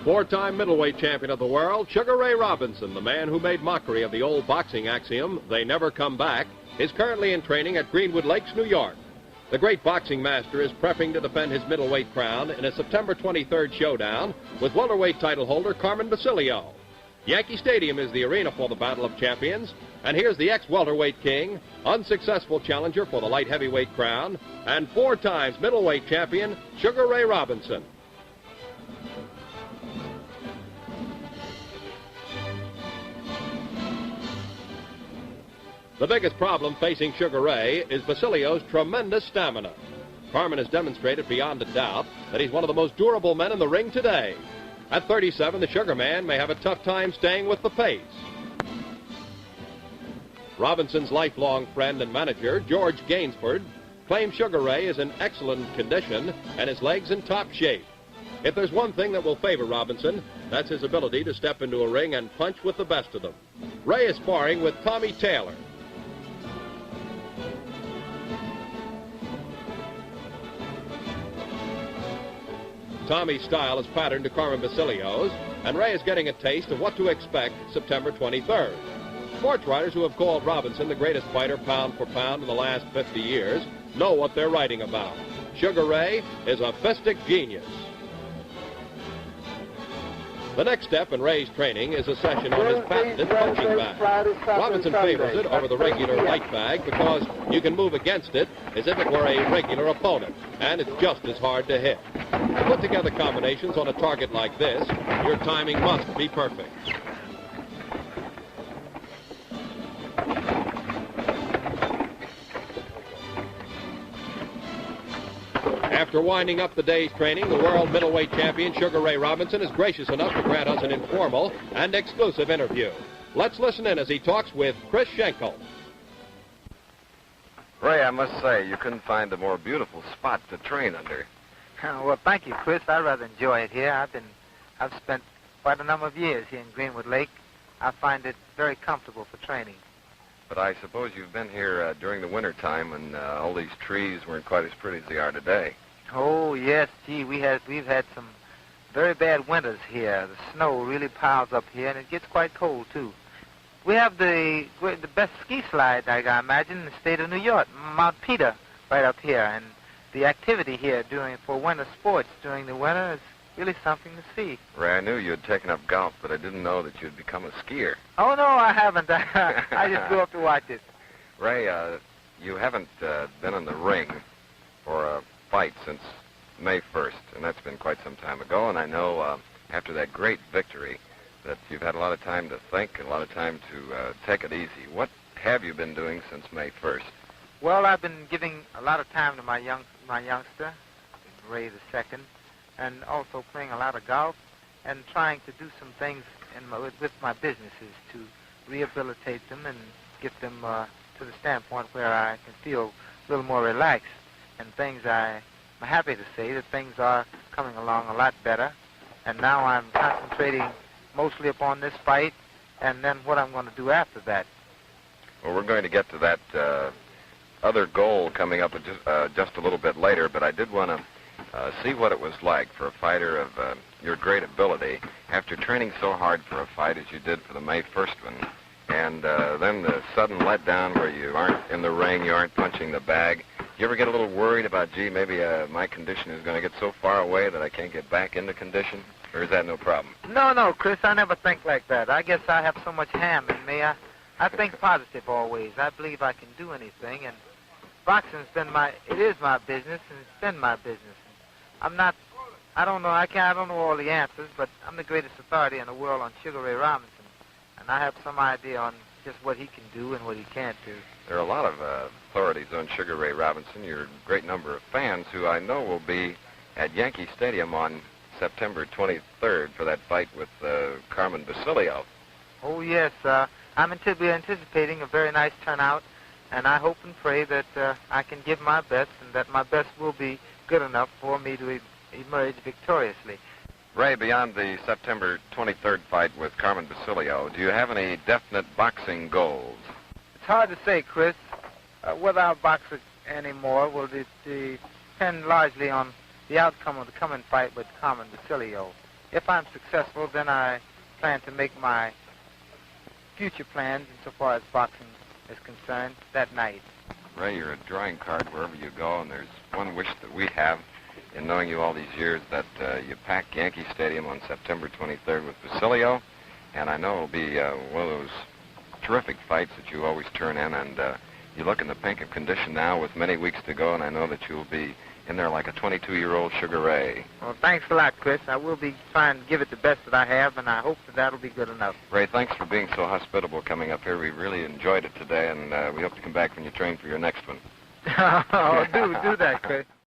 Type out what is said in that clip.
Four-time middleweight champion of the world, Sugar Ray Robinson, the man who made mockery of the old boxing axiom, "They never come back," is currently in training at Greenwood Lakes, New York. The great boxing master is prepping to defend his middleweight crown in a September 23rd showdown with welterweight title holder Carmen Basilio. Yankee Stadium is the arena for the Battle of Champions, and here's the ex-welterweight king, unsuccessful challenger for the light heavyweight crown, and 4 times middleweight champion, Sugar Ray Robinson. The biggest problem facing Sugar Ray is Basilio's tremendous stamina. Carmen has demonstrated beyond a doubt that he's one of the most durable men in the ring today. At 37, the Sugar Man may have a tough time staying with the pace. Robinson's lifelong friend and manager, George Gainsford, claims Sugar Ray is in excellent condition and his legs in top shape. If there's one thing that will favor Robinson, that's his ability to step into a ring and punch with the best of them. Ray is sparring with Tommy Taylor. Tommy's style is patterned to Carmen Basilio's, and Ray is getting a taste of what to expect September 23rd. Sports writers who have called Robinson the greatest fighter pound for pound in the last 50 years know what they're writing about. Sugar Ray is a fistic genius. The next step in Ray's training is a session on his patented punching bag. Robinson favors it over the regular light bag because you can move against it as if it were a regular opponent, and it's just as hard to hit. To put together combinations on a target like this, your timing must be perfect. After winding up the day's training, the world middleweight champion Sugar Ray Robinson is gracious enough to grant us an informal and exclusive interview. Let's listen in as he talks with Chris Schenkel. Ray, I must say, you couldn't find a more beautiful spot to train under. Well, thank you, Chris. I rather enjoy it here. I've spent quite a number of years here in Greenwood Lake. I find it very comfortable for training. But I suppose you've been here during the winter time when all these trees weren't quite as pretty as they are today. Oh, yes, gee, we've had some very bad winters here. The snow really piles up here, and it gets quite cold, too. We have the best ski slide, I imagine, in the state of New York, Mount Peter, right up here. And the activity here for winter sports during the winter is really something to see. Ray, I knew you had taken up golf, but I didn't know that you'd become a skier. Oh, no, I haven't. I just grew up to watch it. Ray, you haven't been in the ring for a fight since May 1st, and that's been quite some time ago, and I know after that great victory that you've had a lot of time to think and a lot of time to take it easy. What have you been doing since May 1st? Well, I've been giving a lot of time to my youngster, Ray II, and also playing a lot of golf and trying to do some things with my businesses to rehabilitate them and get them to the standpoint where I can feel a little more relaxed. And I'm happy to say that things are coming along a lot better. And now I'm concentrating mostly upon this fight and then what I'm going to do after that. Well, we're going to get to that other goal coming up just a little bit later, but I did want to see what it was like for a fighter of your great ability after training so hard for a fight as you did for the May 1st one, and then the sudden letdown where you aren't in the ring, you aren't punching the bag. You ever get a little worried about, gee, maybe my condition is going to get so far away that I can't get back into condition? Or is that no problem? No, Chris, I never think like that. I guess I have so much ham in me. I think positive always. I believe I can do anything, and boxing's it is my business, and it's been my business. I don't know all the answers, but I'm the greatest authority in the world on Sugar Ray Robinson, and I have some idea on just what he can do and what he can't do. There are a lot of authorities on Sugar Ray Robinson. You're a great number of fans who I know will be at Yankee Stadium on September 23rd for that fight with Carmen Basilio. Oh, yes. I'm anticipating a very nice turnout, and I hope and pray that I can give my best and that my best will be good enough for me to emerge victoriously. Ray, beyond the September 23rd fight with Carmen Basilio, do you have any definite boxing goals? It's hard to say, Chris. Whether I'll box anymore will depend largely on the outcome of the coming fight with Carmen Basilio. if I'm successful, then I plan to make my future plans insofar as boxing is concerned that night. Ray, you're a drawing card wherever you go, and there's one wish that we have in knowing you all these years, that you pack Yankee Stadium on September 23rd with Basilio, and I know it'll be one of those terrific fights that you always turn in, and you look in the pink of condition now with many weeks to go, and I know that you'll be in there like a 22-year-old Sugar Ray. Well, thanks a lot, Chris. I will be trying to give it the best that I have, and I hope that that'll be good enough. Ray, thanks for being so hospitable coming up here. We really enjoyed it today, and we hope to come back when you train for your next one. Oh, do that, Chris.